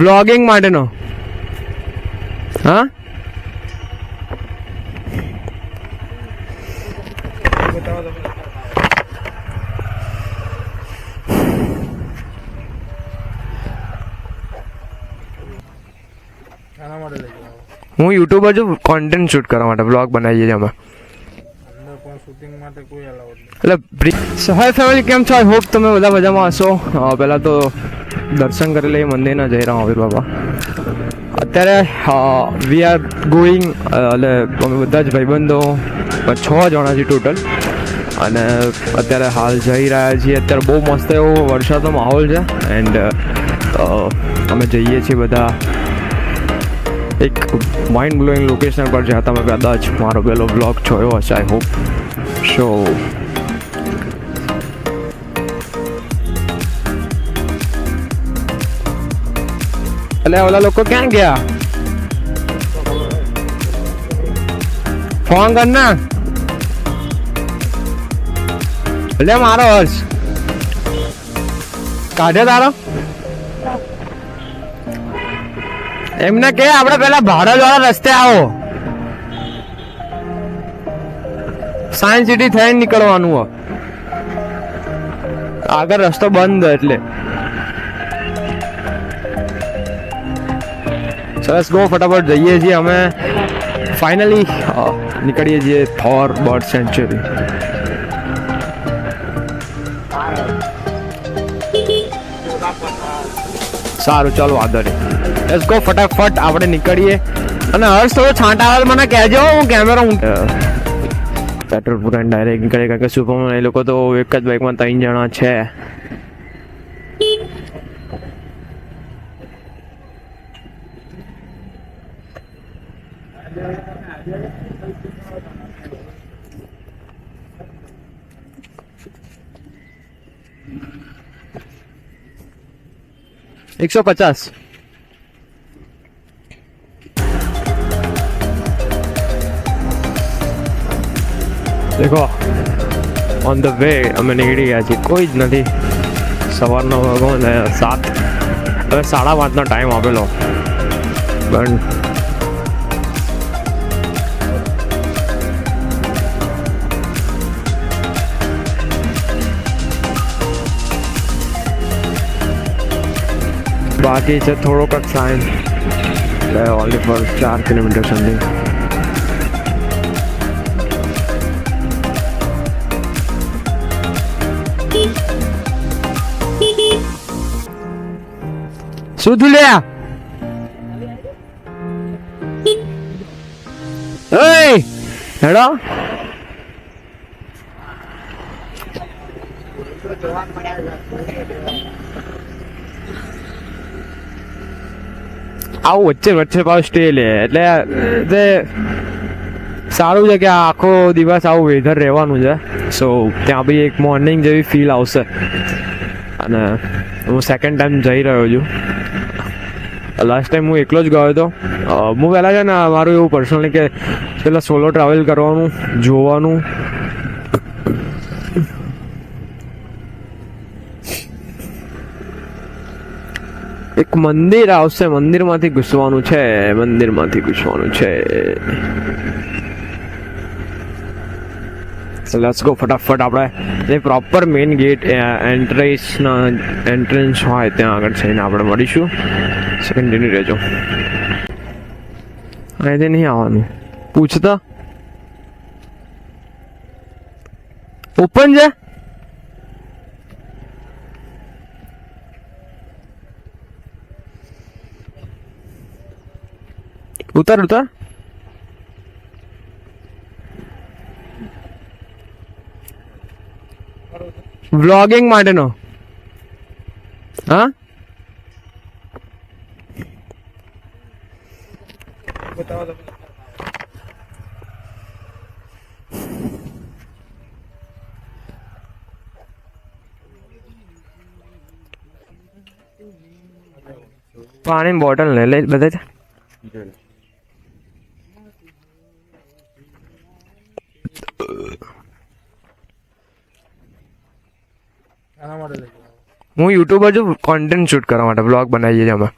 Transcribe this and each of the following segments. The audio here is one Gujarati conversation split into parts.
વ્લોગિંગ માટેનો. હા હું યુટ્યુબર છું, કોન્ટેન્ટ શૂટ કરવા માટે, વ્લોગ બનાવીએ છીએ અમે. એટલે હાય ફેમિલી, કેમ છો? આઈ હોપ તમે બધા મજામાં હશો. પહેલાં તો દર્શન કરી લઈએ મંદિરના જયરામ આવીર બાબા. અત્યારે વી આર ગોઈંગ, એટલે અમે બધા જ ભાઈબંધો 6 જણા છીએ ટોટલ, અને અત્યારે હાલ જઈ રહ્યા છીએ. અત્યારે બહુ મસ્ત એવો વરસાદનો માહોલ છે એન્ડ અમે જઈએ છીએ બધા એક માઇન્ડ બ્લોઈંગ લોકેશન પર, જ્યાં તમે કદાચ મારો પહેલો બ્લોગ જોયો હશે. I hope so. એટલે ઓલા લોકો ક્યાં ગયા? ફોન કર ના. એટલે મારો હર્ષ કાઢે તારો. એમને કે આપણે પેલા ભારત વાળા રસ્તે આવો, સાયન્સ સિટી થઈને નીકળવાનું હોય. આગળ રસ્તો બંધ એટલે સરસ. ગો ફટાફટ જઈએ છીએ અમે. ફાઇનલી નીકળીએ છીએ થોર બર્ડ સેન્ચુરી. સારું, ચાલો આગળ લેટ્સ ગો. ફટાફટ આપણે નીકળીએ. અને હર્ષ થોડો છાંટ આવે મને કહેજો, હું કેમેરા પેટ્રોલ પૂરા ડાયરેક્ટ નીકળે. કારણ કે સુપરમાં એ લોકો તો એક જ બાઇકમાં 3 જણા છે. $150. દેખો ઓન ધ વે અમે નીકળી ગયા છીએ. કોઈ જ નથી. સવારનો વાગો ને 7, હવે 5:30નો ટાઈમ આપેલો, પણ બાકી છે થોડોક જ સાઇન. એટલે ઓનલી ફોર 4 કિલોમીટર સમથિંગ. શું થયું લ્યા? હેડો આવું વચ્ચે પાછું સ્ટે લે, એટલે તે સારું છે કે આખો દિવસ આવું વેધર રહેવાનું છે. સો ત્યાં બી એક મોર્નિંગ જેવી ફીલ આવશે. અને હું સેકન્ડ ટાઈમ જઈ રહ્યો છું. લાસ્ટ ટાઈમ હું એકલો જ ગયો હતો. હું પહેલાં છે ને મારું એવું પર્સનલી કે પેલા સોલો ટ્રાવેલ કરવાનું, જોવાનું. એક મંદિર આવશે, મંદિરમાંથી ઘૂસવાનું છે, મંદિરમાંથી ઘૂસવાનું છે. Let's go. ફટાફટ આપણે જે પ્રોપર મેઇન ગેટ એન્ટ્રન્સ હોય ત્યાં આગળ જઈને આપણે મળીશું. કન્ટિન્યુ રહેજો. અહીંથી નહીં આવવાનું. પૂછતા ઓપન છે. ઉતાર. વ્લોગિંગ માટેનો. હા પાણીની બોટલ લે બધા. હું યુટ્યુબર છું, કોન્ટેન્ટ શૂટ કરવા માટે, વ્લોગ બનાવીએ છીએ અમે.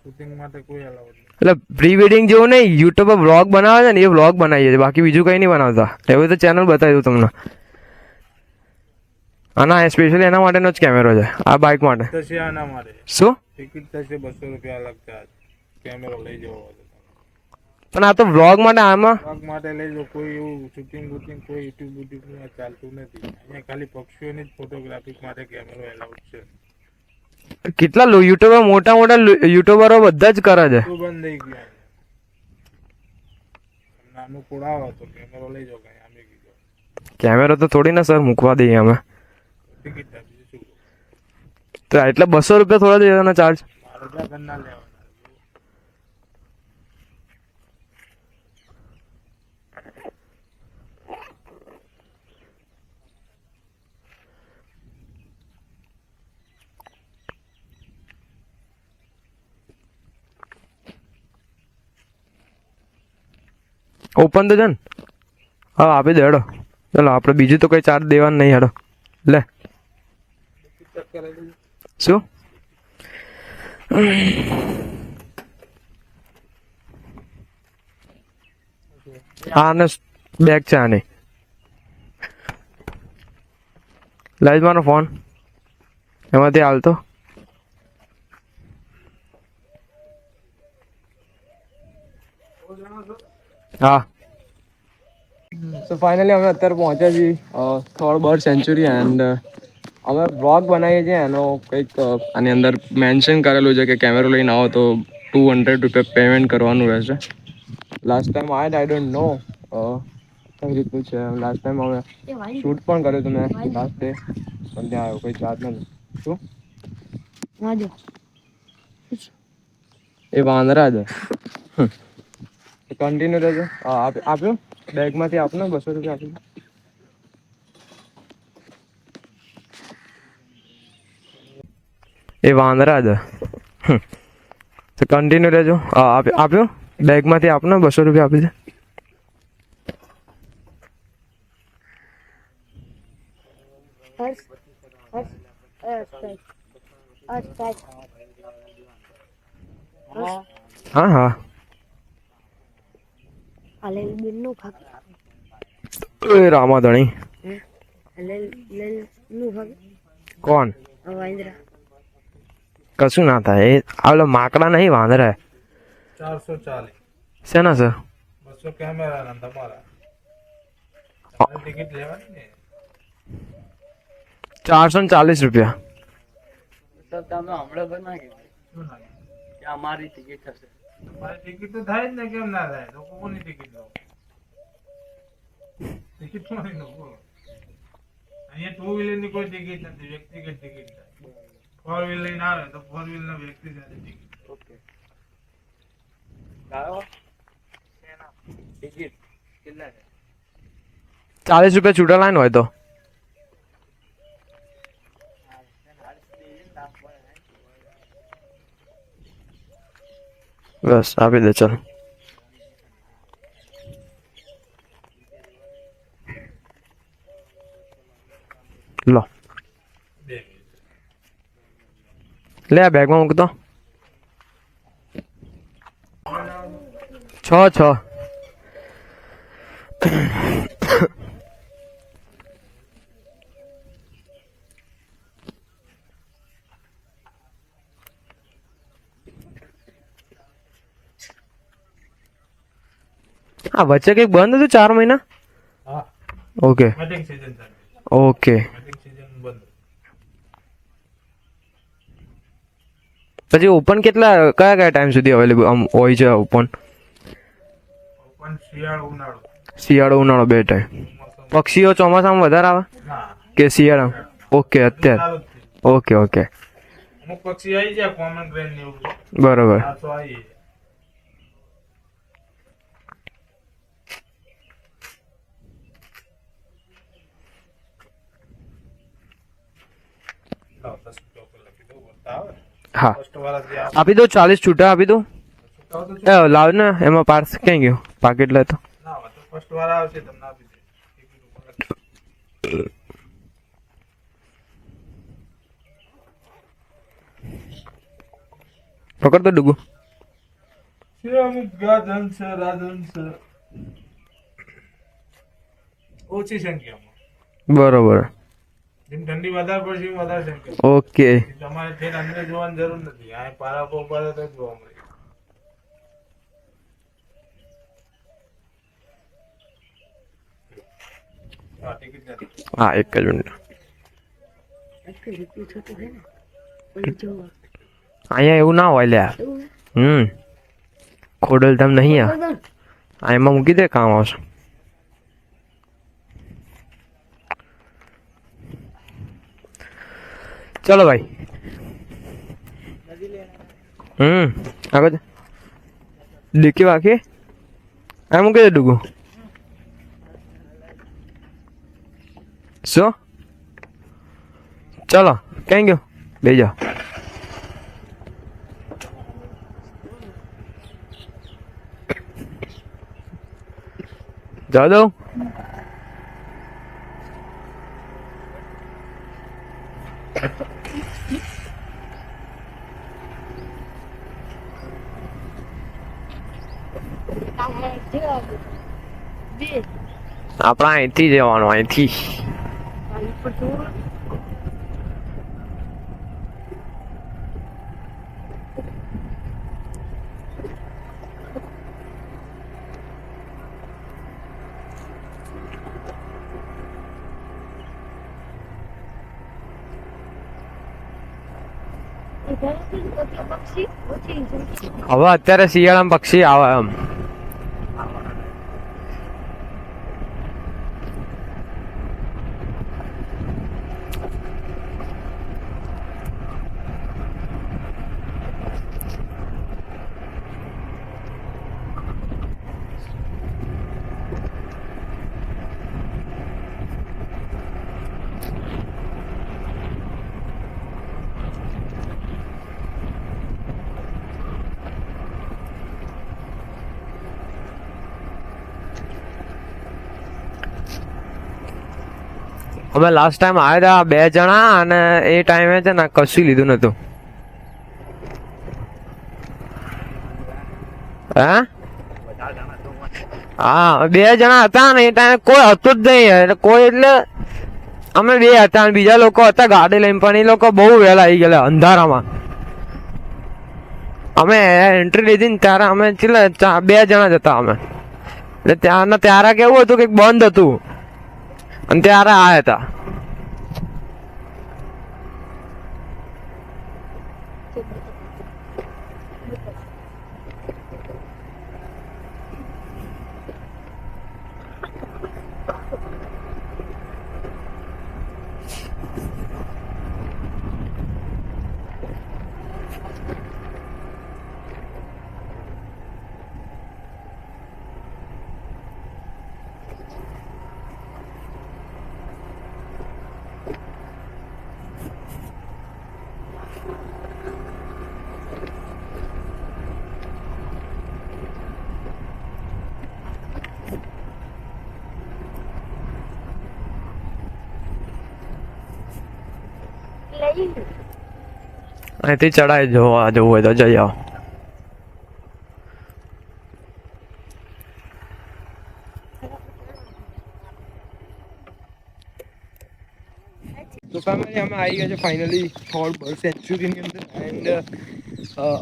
શૂટિંગ માટે કોઈ અલાઉડ નહીં. એટલે પ્રી વેડિંગ જેવું નહીં, યુટ્યુબ પર વ્લોગ બનાવે છે ને એ વ્લોગ બનાવીએ છીએ, બાકી બીજું કંઈ નહીં બનાવતા. એવું તો ચેનલ બતાવી દઉં તમને. આના સ્પેશિયલી એના માટેનો જ કેમેરો છે, આ બાઇક માટે. થશે આના માટે શું? ટિકિટ થશે 200 રૂપિયા અલગ ચાર્જ કેમેરો લઈ જવો હોય તો. પણ આ તો વ્લોગ માટે, આમાં વ્લોગ માટે લઈ લો. કોઈ એવું શૂટિંગ બુટિંગ કોઈ યુટ્યુબ ચાલતું નથી અહીંયા. ખાલી પક્ષીઓની જ ફોટોગ્રાફી માટે કેમેરો એલાઉડ છે. કેટલા યુટ્યુબર, મોટા મોટા યુટ્યુબરો બધા જ કરે છે. તો બંધ થઈ ગયું. નાનું કોડાવો તો કેમેરો લઈ જાઓ કઈ આમે કીધું. કેમેરો તો થોડી ના સર મૂકવા દઈએ અમે. ટિકિટ આપી શું તો એટલે 200 રૂપિયા થોડા દેવાના ચાર્જ. મારે ત્યાં ઘરના લેવાના. ઓપન તો છે ને? હા આપી દે હેડો. ચલો આપણે બીજું તો કઈ ચાર્જ દેવાનું નહીં. હેડો લે. શું? આને બેગ છે આની. લાઈજ મારો ફોન એમાંથી હાલતો. હા. સો ફાઇનલી અમે અત્યારે પહોંચ્યા છીએ થોડ બર્ડ સેન્ચુરી એન્ડ અમે વ્લોગ બનાવીએ છીએ. એનો કંઈક આની અંદર મેન્શન કરેલું છે કે કેમેરો લઈને આવો તો 200 રૂપિયા પેમેન્ટ કરવાનું રહેશે. Last time I don't know કઈ રીતનું છે. લાસ્ટ ટાઈમ અમે શૂટ પણ કર્યું હતું મેં લાસ્ટ ડે, પણ ત્યાં આવ્યો કોઈ ચાર્જ નથી. શું એ વાંદરા છે. કન્ટિન્યુ રહેજો. આપ્યો બેગમાંથી આપને 200 રૂપિયા આપી. એ વાંદરા છે. તો કન્ટિન્યુ રહેજો. આપ્યો બેગમાંથી આપને 200 રૂપિયા આપી દે. હા હા એ રામાધણી કોણ? કશું ના થાય. એ આ માકડા નહીં, વાંદરા. 440 શેના સર? 200 કેમેરા ના તમારા. ટિકિટ લેવાની ને 440 રૂપિયા. અમારી ટિકિટ થશે. તમારી ટિકિટ તો થાય જ ને, કેમ ના થાય? લોકો કોની ટિકિટ લો? ટિકિટ કોની લો? અહીંયા 2 વ્હીલર ની કોઈ ટિકિટ નથી, વ્યક્તિગત ટિકિટ થાય. 4 વ્હીલર લઈને આવે તો 4 વ્હીલર ના વ્યક્તિ સાથે ટિકિટ. ઓકે ટિકિટ કેટલા છે? 40 રૂપિયા છૂટા લાઈન હોય તો. બસ આપી દે. ચાલ લો લે આ બેગમાં મૂકતો. 6 આ વચ્ચે કઈક બંધ હતું 4 મહિના. હા ઓકે મેટિંગ સીઝન ચાલે. ઓકે. મેટિંગ સીઝન બંધ. પછી ઓપન કયા કયા ટાઈમ સુધી અવેલેબલ હોય છે ઓપન? ઓપન શિયાળો ઉનાળો. શિયાળો ઉનાળો 2 ટાઈમ. પક્ષીઓ ચોમાસામાં વધારે આવે ના કે શિયાળામાં? ઓકે અત્યારે. ઓકે ઓકે અમુક પક્ષી આવી જાય કોમન ગ્રેન ને એવું. બરોબર. આ તો આવી હા આપી દો. 40 છૂટા આપી દો. લાવ ને એમાં પાર્સ ક્યાં ગયો? પાકેટ લેતો. પકડ તો ડુગુ. અમુક ગાજન છે, રાજન છે, ઓછી સંખ્યામાં. બરોબર. જેમ ઠંડી વધારે પડશે એમ વધારે સંખ્યા. ઓકે. તમારે ઠેર અંદર જોવાની જરૂર નથી, આ પારા પર તો જોવા મળે. હા, ટિકિટ નથી. હા, એક જ મિનિટ. અહીંયા એવું ના હોય લ્યા. ખોડલધામ નહીં આ એમાં મૂકી દે, કામ આવશે. ચલો ભાઈ. આગળ ડીકી વાકી આ મૂકી દે ડુગું. શું? ચલો ક્યાં ગયો? બે જાઓ. જવા દઉં. આપણા અહીંથી જવાનું, અહીંથી. હવે અત્યારે શિયાળામાં પક્ષી આવે એમ. અમે લાસ્ટ ટાઈમ આવ્યા હતા 2 જણા, અને એ ટાઈમે છે ને કશું લીધું નતું. હા, 2 જણા હતા ને એ ટાઈમે કોઈ હતું જ નહીં. કોઈ એટલે અમે 2 હતા, બીજા લોકો હતા ગાડી લઈને, પણ એ લોકો બહુ વહેલા આવી ગયેલા અંધારામાં. અમે એન્ટ્રી લીધી ને ત્યારે અમે 2 જણા જ હતા અમે. એટલે ત્યાંના ત્યારે કેવું હતું કે બંધ હતું, અને ત્યારે આયા હતા. અહીંથી ચડાઈ જોવા જવું હોય તો જઈ આવો. તો ફેમિલી અમે આવી ગયા છે ફાઇનલી થોડ સેન્ચુરીની અંદર. એન્ડ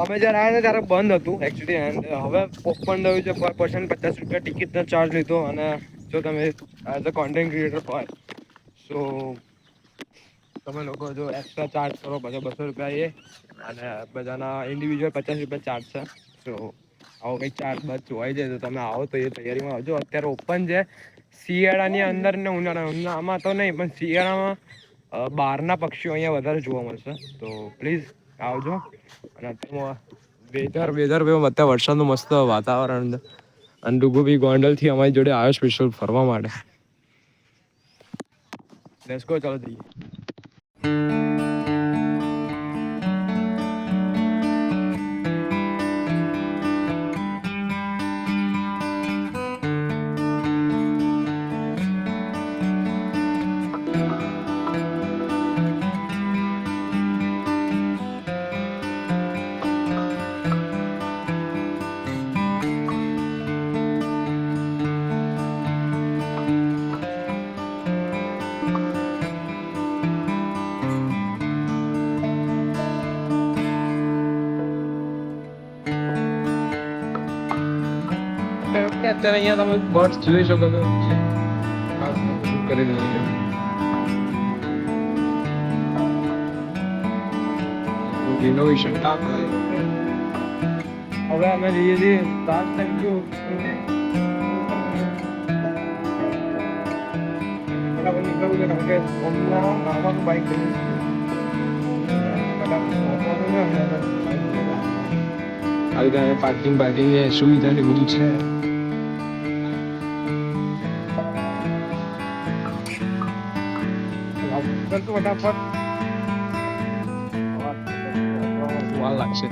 અમે જ્યારે આવ્યા ત્યારે બંધ હતું એકચ્યુઅલી. એન્ડ હવે ઓપન થયું છે. પર પર્સન 50 રૂપિયા ટિકિટનો ચાર્જ લીધો. અને જો તમે એઝ અ કોન્ટેન્ટ ક્રિએટર હોય સો તમે લોકો જો એક્સ્ટ્રા ચાર્જ કરો પછી 200 રૂપિયા એ, અને બધાના ઇન્ડિવિજ્યુઅલ 50 રૂપિયા ચાર્જ છે. સો આવો કંઈક ચાર્જ બસ જોવાઈ જાય તો તમે આવો તો એ તૈયારીમાં આવજો. અત્યારે ઓપન છે શિયાળાની અંદર ને ઉનાળામાં તો નહીં, પણ શિયાળામાં બહારના પક્ષીઓ અહીંયા વધારે જોવા મળશે. તો પ્લીઝ આવજો. અને અત્યારે વેધર અત્યારે વરસાદનું મસ્ત વાતાવરણ. અને ડુગુ બી ગોંડલથી અમારી જોડે આવ્યો સ્પેશિયલ ફરવા માટે. લેટ્સ ગો, ચાલો જઈએ. અત્યારે અહીંયા તમે બર્ડ્સ જોઈ શકો છો. આ શું કરી રહ્યું છે. ઇનોવેશન કામ કરે. હવે અમે જઈએ છીએ લાસ્ટ ટાઈમ જો બરાબર નીકળવું છે કારણ કે હમણાં નાવાનું બાઇક લઈને આવી રીતે પાર્કિંગ સુવિધાની બધું છે. ફટાફટ લાગશે.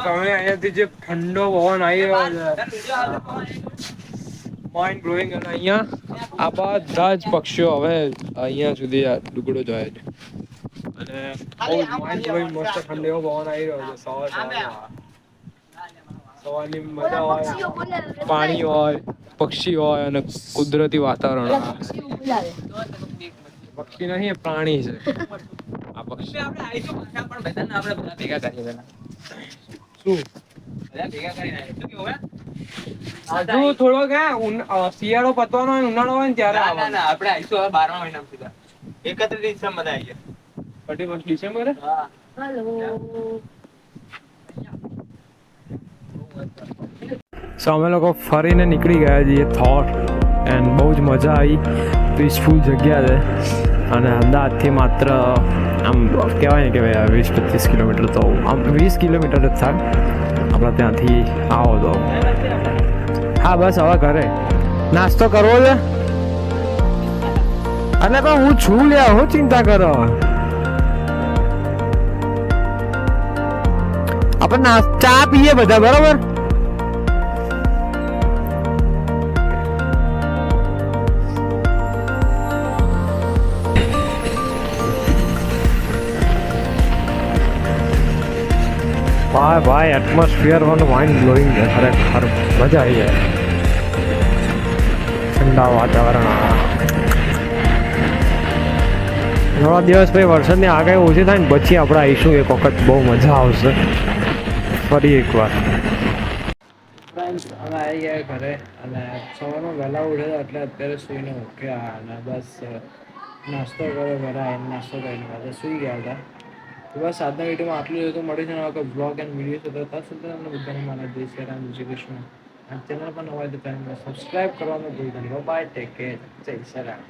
તમે અહીંયાથી જે ઠંડો પવન આવી રહ્યો છે માઇન્ડ બ્લોઈંગ. અને અહીંયા આ બધા જ પક્ષીઓ હવે અહીંયા સુધી આ ટુકડો જાય છે અને બહુ માઇન્ડ બ્લોઈંગ મસ્ત ઠંડો એવો પવન આવી રહ્યો છે. સવારની મજા હોય, પાણી હોય, પક્ષી હોય અને કુદરતી વાતાવરણ. પક્ષી નહીં, પ્રાણી છે આ પક્ષી. શું હજુ થોડો શિયાળો પતવાનો હોય, ઉનાળો હોય ને ત્યારે આપણે આવીશું. હવે 12મા મહિના સુધી 31 ડિસેમ્બર આવી ગયા. 31 ડિસેમ્બરે. સો અમે લોકો ફરીને નીકળી ગયા છીએ થોર એન્ડ બહુ જ મજા આવી. પીસફુલ જગ્યા છે અને અમદાવાદથી માત્ર આમ કહેવાય ને કે ભાઈ 20-25 કિલોમીટર તો આમ 20 કિલોમીટર જ થાય આપણે ત્યાંથી આવો તો. હા બસ હવે ઘરે નાસ્તો કરવો છે અને પણ હું છું લ્યા, હું ચિંતા કરો. આપણે ચા પીએ બધા બરાબર. ભાઈ એટમોસ્ફિયર માઇન્ડ બ્લોઈંગ છે ખરેખર. મજા આવી જાય. ઠંડા વાતાવરણ. થોડા દિવસ પછી વરસાદની આગાહી ઓછી થાય ને પછી આપણે આવીશું એક વખત. બહુ મજા આવશે ફરી એકવાર. ફ્રેન્ડ્સ અમે આવી ગયા ઘરે અને સવારમાં વહેલા ઉઠ્યા એટલે અત્યારે સૂઈને ઉઠ્યા અને બસ નાસ્તો કર્યો. ઘરે આવીને નાસ્તો કરીને પાછા સૂઈ ગયા હતા. બસ આજના વિડીયોમાં આટલું જ હતું. મળી જણાવો બ્લોગ એન્ડ વિડીયો હતો. ત્યાં સુધી તમને બધાને મારા જય શ્રી રામ, જય કૃષ્ણ. અને ચેનલ પર નવા હોય તો ચેનલને સબસ્ક્રાઈબ કરવાનું ભૂલતા નહીં. બાય, ટેક કેર, જય શ્રી રામ.